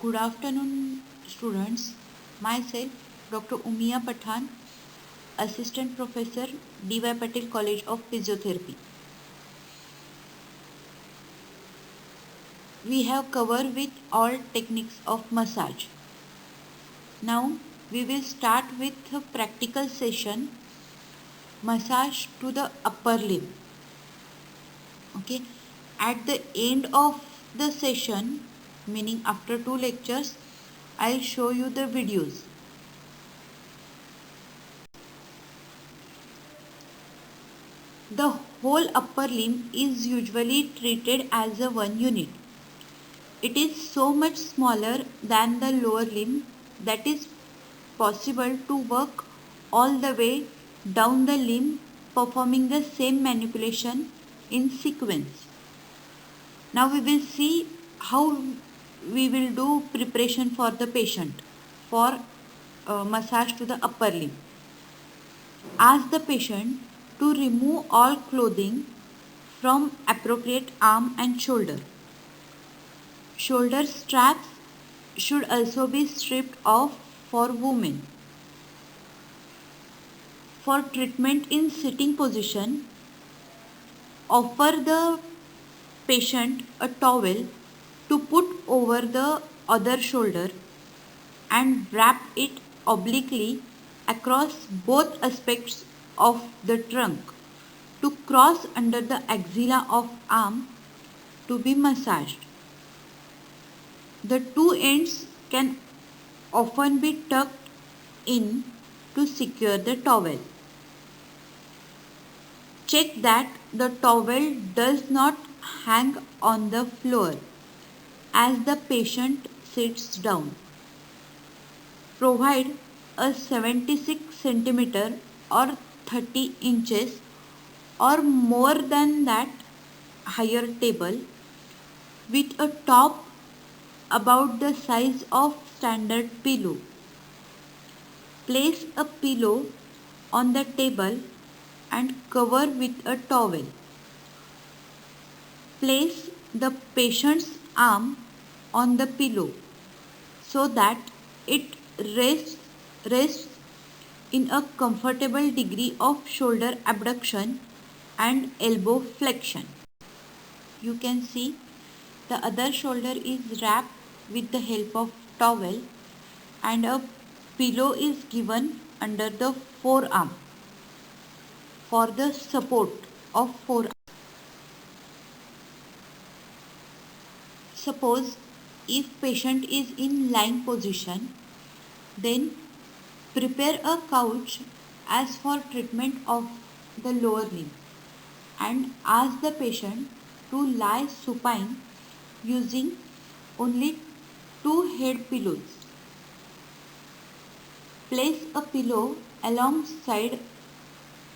Good afternoon, students. Myself, Dr. Umia Pathan, Assistant Professor, D.Y. Patel College of Physiotherapy. We have covered with all techniques of massage. Now, we will start with a practical session, massage to the upper limb. Okay. At the end of the session, meaning after 2 lectures, I'll show you the videos. The whole upper limb is usually treated as a one unit. It is so much smaller than the lower limb that is possible to work all the way down the limb performing the same manipulation in sequence. Now we will see how we will do preparation for the patient for massage to the upper limb. Ask the patient to remove all clothing from appropriate arm and shoulder. Shoulder straps should also be stripped off for women. For treatment in sitting position, offer the patient a towel to put over the other shoulder and wrap it obliquely across both aspects of the trunk to cross under the axilla of arm to be massaged. The two ends can often be tucked in to secure the towel. Check that the towel does not hang on the floor as the patient sits down. Provide a 76 cm or 30 inches or more than that higher table with a top about the size of standard pillow. Place a pillow on the table and cover with a towel. Place the patient's arm on the pillow so that it rests in a comfortable degree of shoulder abduction and elbow flexion. You can see the other shoulder is wrapped with the help of towel and a pillow is given under the forearm for the support of forearm. Suppose if patient is in lying position, then prepare a couch as for treatment of the lower limb and ask the patient to lie supine using only two head pillows. Place a pillow alongside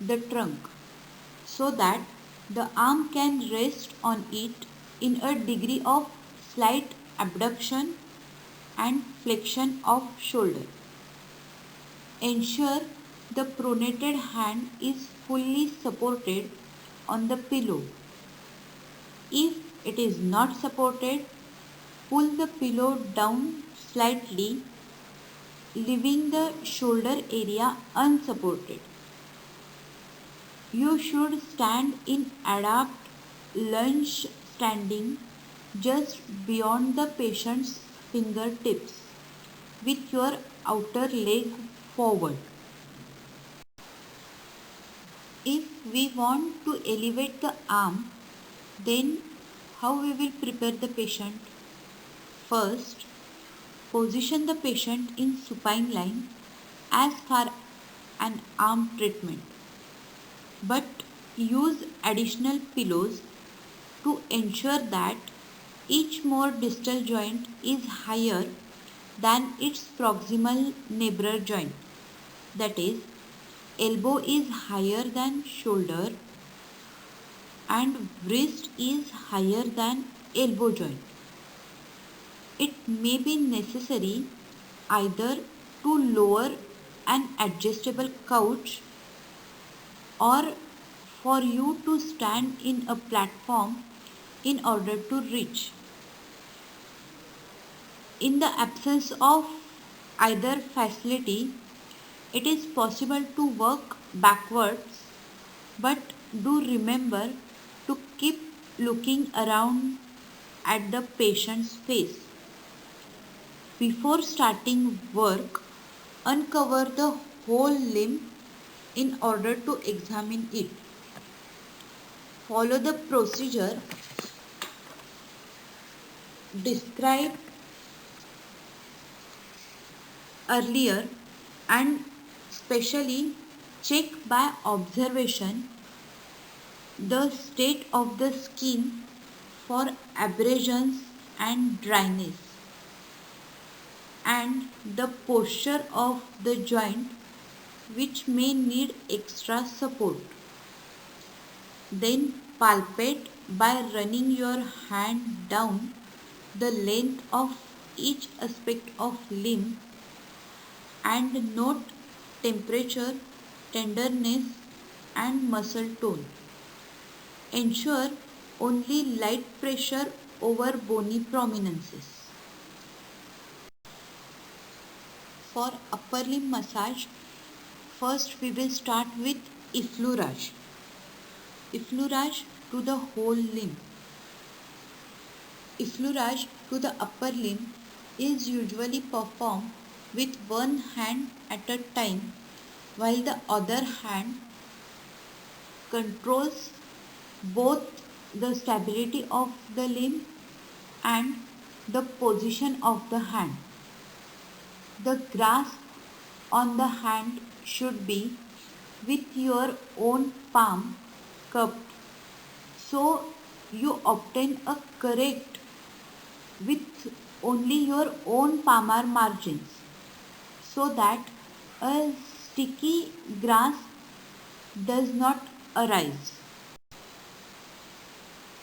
the trunk so that the arm can rest on it in a degree of slight abduction and flexion of shoulder. Ensure the pronated hand is fully supported on the pillow. If it is not supported, pull the pillow down slightly, leaving the shoulder area unsupported. You should stand in adapt lunge standing just beyond the patient's fingertips with your outer leg forward. If we want to elevate the arm, then how we will prepare the patient? First, position the patient in supine line as for an arm treatment, but use additional pillows to ensure that each more distal joint is higher than its proximal neighbor joint. That is, elbow is higher than shoulder and wrist is higher than elbow joint. It may be necessary either to lower an adjustable couch or for you to stand in a platform in order to reach. In the absence of either facility, it is possible to work backwards, but do remember to keep looking around at the patient's face. Before starting work, uncover the whole limb in order to examine it. Follow the procedure described earlier and specially check by observation the state of the skin for abrasions and dryness and the posture of the joint which may need extra support. Then palpate by running your hand down the length of each aspect of limb and note temperature, tenderness and muscle tone. Ensure only light pressure over bony prominences. For upper limb massage, first we will start with effleurage. Effleurage to the whole limb. Effleurage to the upper limb is usually performed with one hand at a time while the other hand controls both the stability of the limb and the position of the hand. The grasp on the hand should be with your own palm cupped so you obtain a correct with only your own palmar margins so that a sticky grasp does not arise.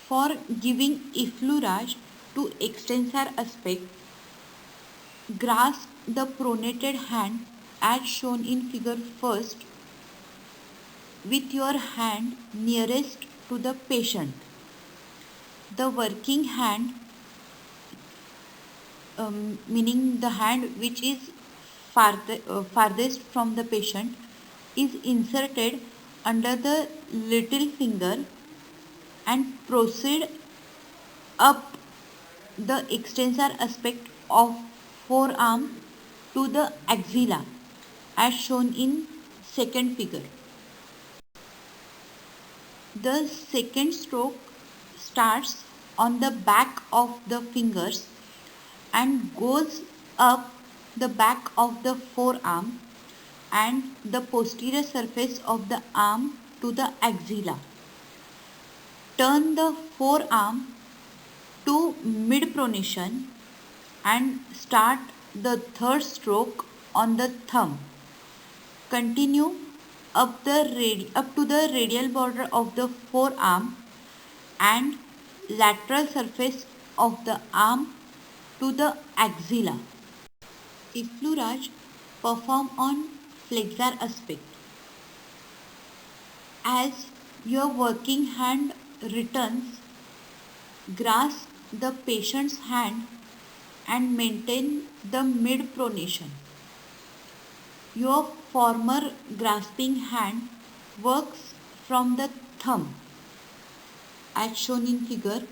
For giving effleurage to extensor aspect, grasp the pronated hand as shown in figure first with your hand nearest to the patient. The working hand, meaning the hand which is farthest from the patient, is inserted under the little finger and proceed up the extensor aspect of forearm to the axilla as shown in second figure. The second stroke starts on the back of the fingers and goes up the back of the forearm and the posterior surface of the arm to the axilla. Turn the forearm to mid pronation and start the third stroke on the thumb. Continue up to the radial border of the forearm and lateral surface of the arm to the axilla. Effleurage perform on flexor aspect. As your working hand returns, grasp the patient's hand and maintain the mid pronation. Your former grasping hand works from the thumb as shown in figure.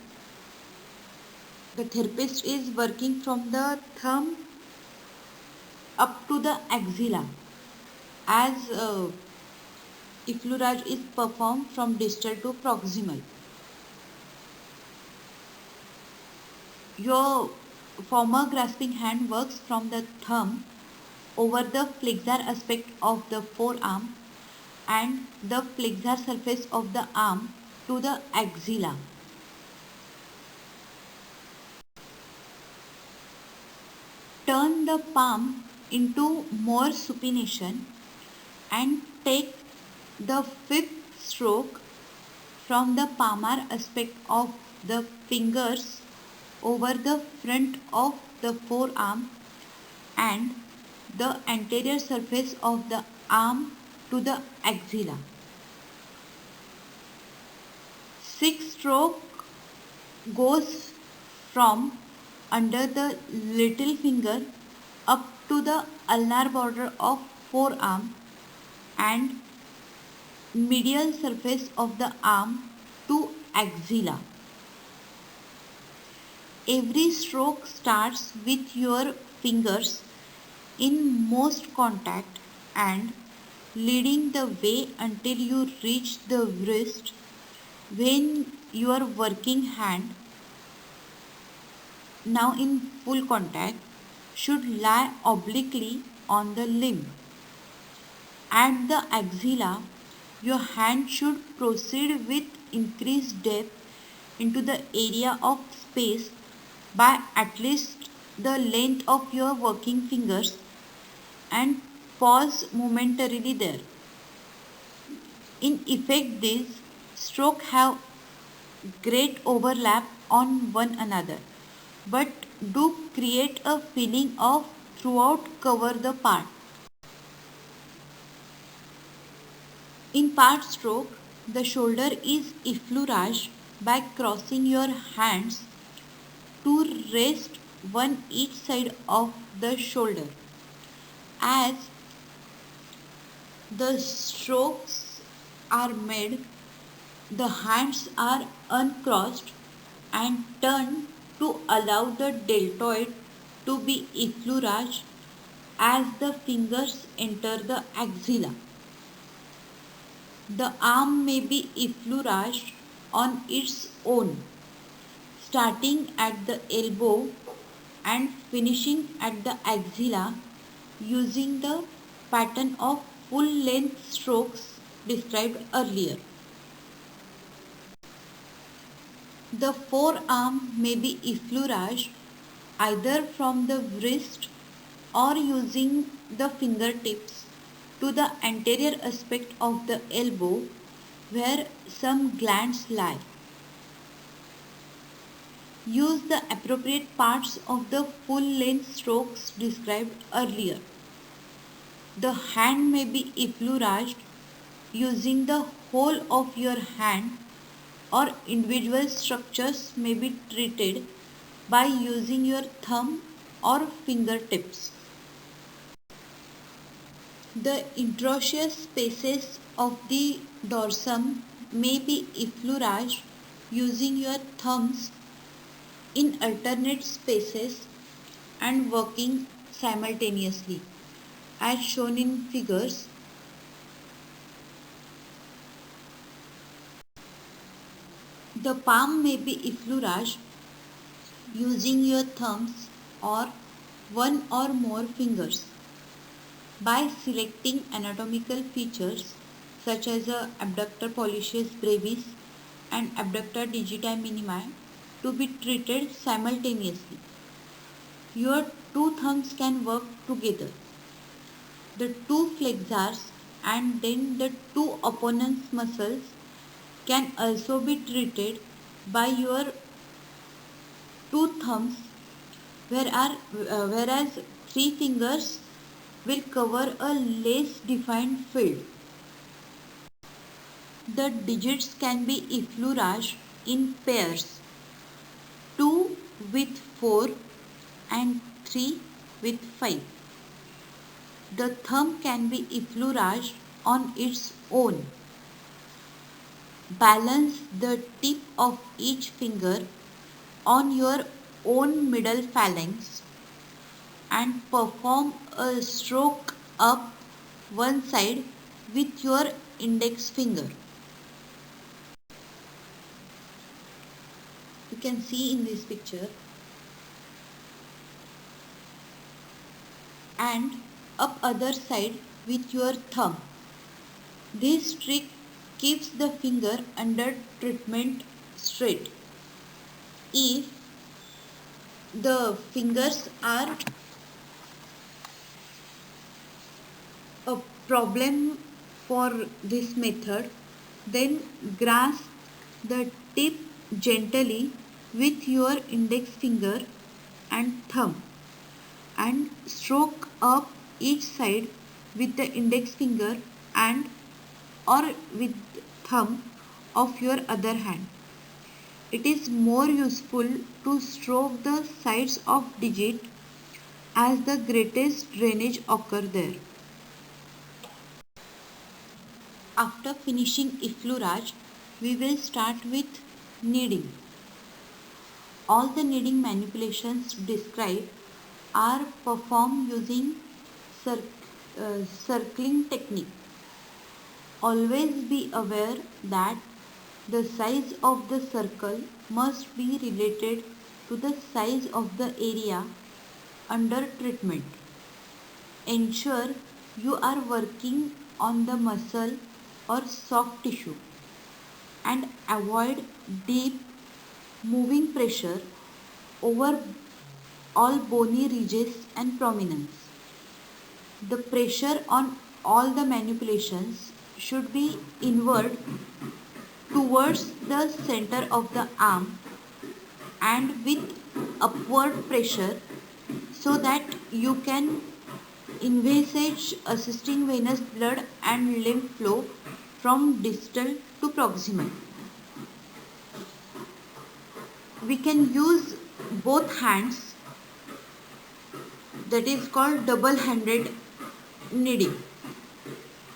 The therapist is working from the thumb up to the axilla as effleurage is performed from distal to proximal. Your former grasping hand works from the thumb over the flexor aspect of the forearm and the flexor surface of the arm to the axilla. Turn the palm into more supination and take the fifth stroke from the palmar aspect of the fingers over the front of the forearm and the anterior surface of the arm to the axilla. Sixth stroke goes from under the little finger up to the ulnar border of forearm and medial surface of the arm to axilla. Every stroke starts with your fingers in most contact and leading the way until you reach the wrist when your working hand, now in full contact, should lie obliquely on the limb. At the axilla, your hand should proceed with increased depth into the area of space by at least the length of your working fingers and pause momentarily there. In effect, these strokes have great overlap on one another, but do create a feeling of throughout cover the part. In part stroke, the shoulder is effleuraged by crossing your hands to rest one each side of the shoulder. As the strokes are made, the hands are uncrossed and turned to allow the deltoid to be effleuraged as the fingers enter the axilla. The arm may be effleuraged on its own, starting at the elbow and finishing at the axilla using the pattern of full length strokes described earlier. The forearm may be effleuraged either from the wrist or using the fingertips to the anterior aspect of the elbow where some glands lie. Use the appropriate parts of the full length strokes described earlier. The hand may be effleuraged using the whole of your hand, or individual structures may be treated by using your thumb or fingertips. The interosseous spaces of the dorsum may be effleuraged using your thumbs in alternate spaces and working simultaneously, as shown in figures. The palm may be effleuraged using your thumbs or one or more fingers. By selecting anatomical features such as abductor pollicis brevis and abductor digiti minimi to be treated simultaneously. Your two thumbs can work together. The two flexors and then the two opponent's muscles can also be treated by your two thumbs, whereas three fingers will cover a less defined field. The digits can be effleuraged in pairs, 2 with 4 and 3 with 5. The thumb can be effleuraged on its own. Balance the tip of each finger on your own middle phalanx and perform a stroke up one side with your index finger. You can see in this picture, and up other side with your thumb. This trick keeps the finger under treatment straight. If the fingers are a problem for this method, then grasp the tip gently with your index finger and thumb and stroke up each side with the index finger and or with thumb of your other hand. It is more useful to stroke the sides of digit as the greatest drainage occur there. After finishing effleurage, we will start with kneading. All the kneading manipulations described are performed using circling technique. Always be aware that the size of the circle must be related to the size of the area under treatment. Ensure you are working on the muscle or soft tissue and avoid deep moving pressure over all bony ridges and prominence. The pressure on all the manipulations should be inward towards the center of the arm and with upward pressure so that you can envisage assisting venous blood and lymph flow from distal to proximal. We can use both hands, that is called double-handed kneading.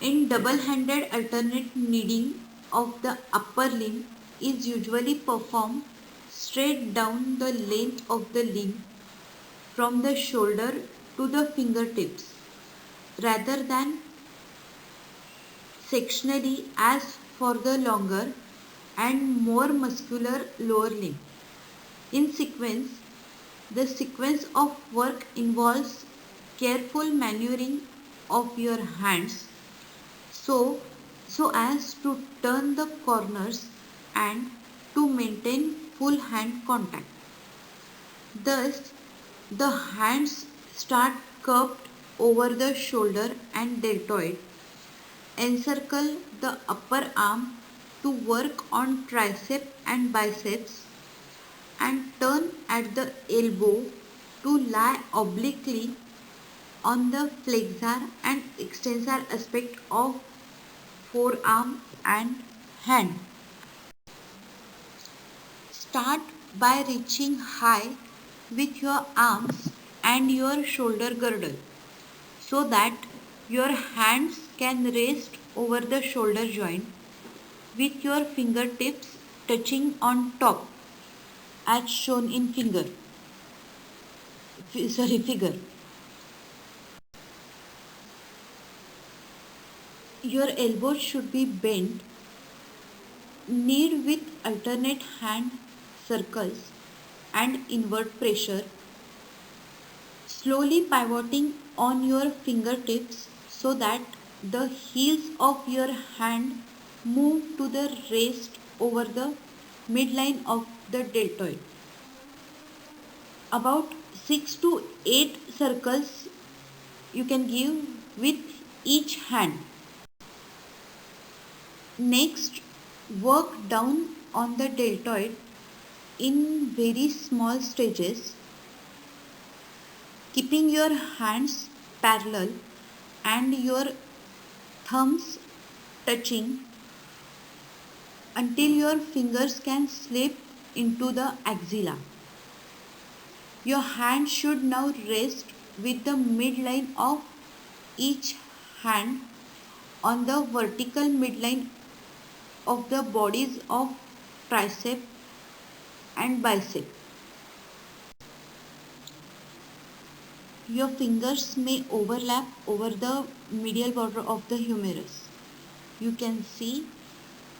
In double-handed alternate kneading of the upper limb is usually performed straight down the length of the limb from the shoulder to the fingertips rather than sectionally as for the longer and more muscular lower limb. In sequence, the sequence of work involves careful maneuvering of your hands so as to turn the corners and to maintain full hand contact. Thus, the hands start cupped over the shoulder and deltoid, encircle the upper arm to work on tricep and biceps, and turn at the elbow to lie obliquely on the flexor and extensor aspect of forearm and hand. Start by reaching high with your arms and your shoulder girdle so that your hands can rest over the shoulder joint with your fingertips touching on top as shown in figure. Your elbows should be bent. Knead with alternate hand circles and inward pressure, slowly pivoting on your fingertips so that the heels of your hand move to the rest over the midline of the deltoid. About 6 to 8 circles you can give with each hand. Next, work down on the deltoid in very small stages, keeping your hands parallel and your thumbs touching until your fingers can slip into the axilla. Your hand should now rest with the midline of each hand on the vertical midline of the bodies of tricep and bicep. Your fingers may overlap over the medial border of the humerus. You can see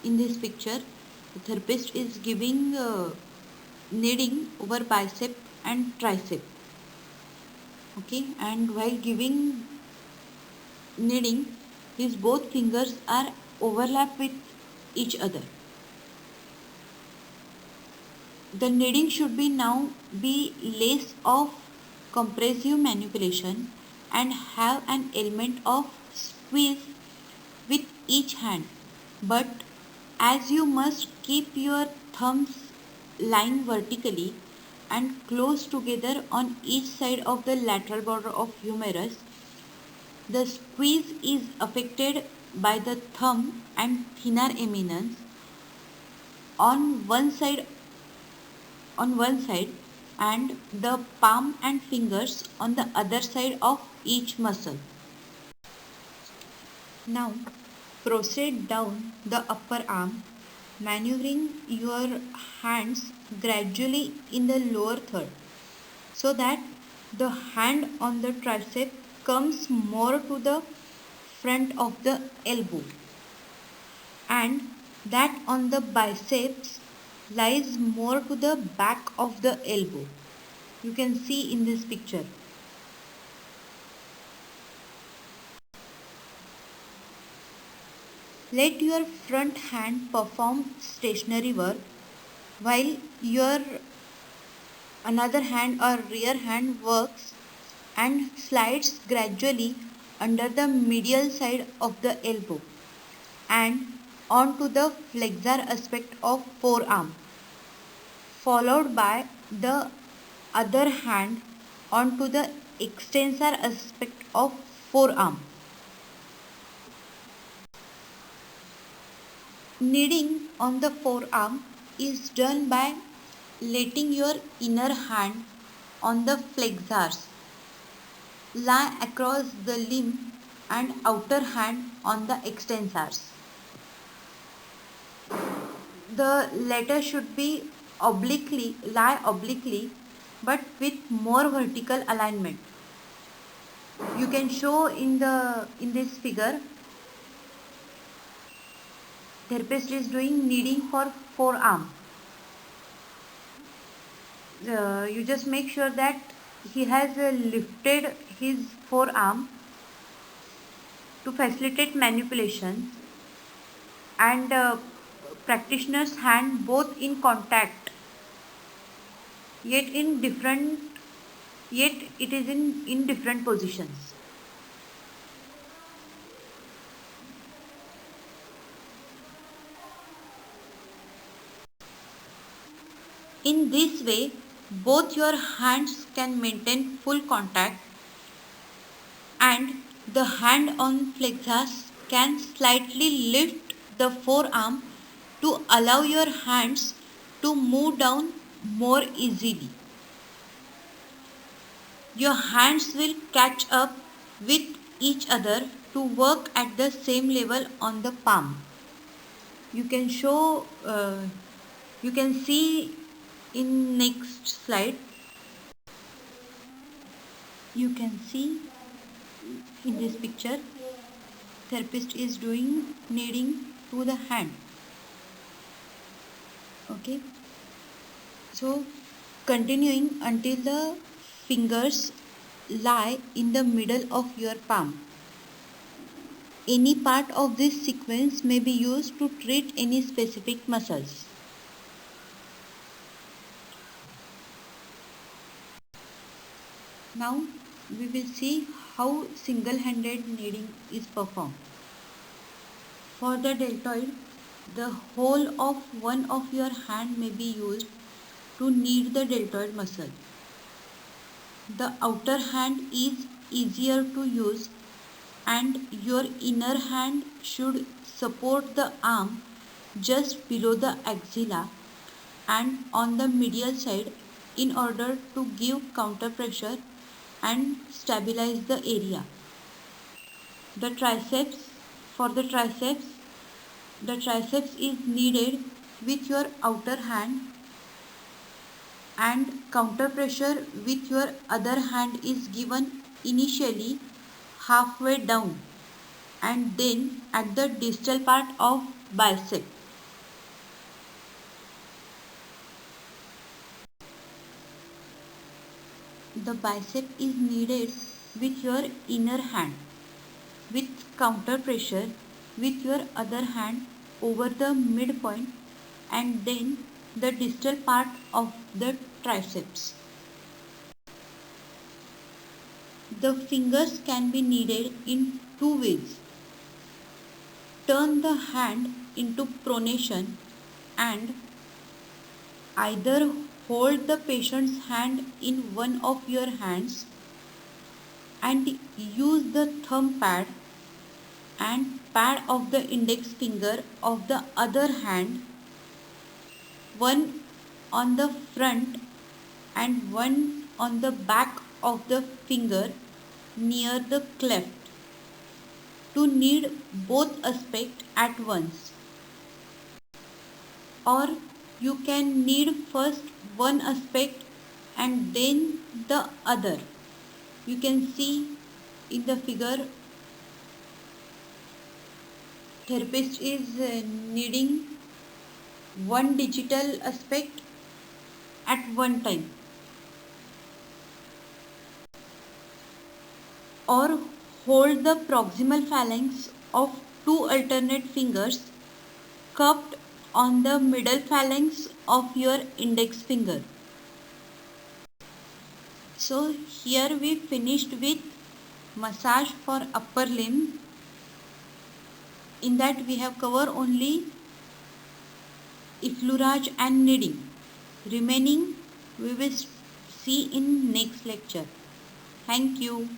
in this picture the therapist is giving kneading over bicep and tricep. Okay, and while giving kneading, his both fingers are overlap with each other. The kneading should be now be less of compressive manipulation and have an element of squeeze with each hand, but as you must keep your thumbs lying vertically and close together on each side of the lateral border of humerus, the squeeze is affected by the thumb and thenar eminence on one side on one side and the palm and fingers on the other side of each muscle. Now proceed down the upper arm, maneuvering your hands gradually in the lower third so that the hand on the tricep comes more to the front of the elbow and that on the biceps lies more to the back of the elbow. You can see in this picture. Let your front hand perform stationary work while your another hand or rear hand works and slides gradually under the medial side of the elbow and onto the flexor aspect of forearm, followed by the other hand onto the extensor aspect of forearm. Kneading on the forearm is done by letting your inner hand on the flexors lie across the limb and outer hand on the extensors. The latter should be lie obliquely but with more vertical alignment. You can show in this figure. Therapist is doing kneading for forearm. You just make sure that he has lifted his forearm to facilitate manipulation and practitioner's hand both in contact yet it is in different positions. In this way, both your hands can maintain full contact and the hand on flexors can slightly lift the forearm to allow your hands to move down more easily. Your hands will catch up with each other to work at the same level on the palm. You can see in next slide. You can see in this picture, therapist is doing kneading to the hand. Okay, so continuing until the fingers lie in the middle of your palm. Any part of this sequence may be used to treat any specific muscles. Now we will see how single-handed kneading is performed. For the deltoid, the whole of one of your hand may be used to knead the deltoid muscle. The outer hand is easier to use and your inner hand should support the arm just below the axilla and on the medial side in order to give counter pressure and stabilize the area. The triceps is kneaded with your outer hand and counter pressure with your other hand is given initially halfway down and then at the distal part of bicep. The bicep is kneaded with your inner hand with counter pressure with your other hand over the midpoint and then the distal part of the triceps. The fingers can be kneaded in two ways. Turn the hand into pronation and either hold the patient's hand in one of your hands and use the thumb pad and pad of the index finger of the other hand, one on the front and one on the back of the finger near the cleft to knead both aspects at once. Or you can knead first one aspect and then the other. You can see in the figure therapist is kneading one digital aspect at one time. Or hold the proximal phalanx of two alternate fingers cupped on the middle phalanx of your index finger. So here we finished with massage for upper limb. In that we have covered only effleurage and kneading. Remaining we will see in next lecture. Thank you.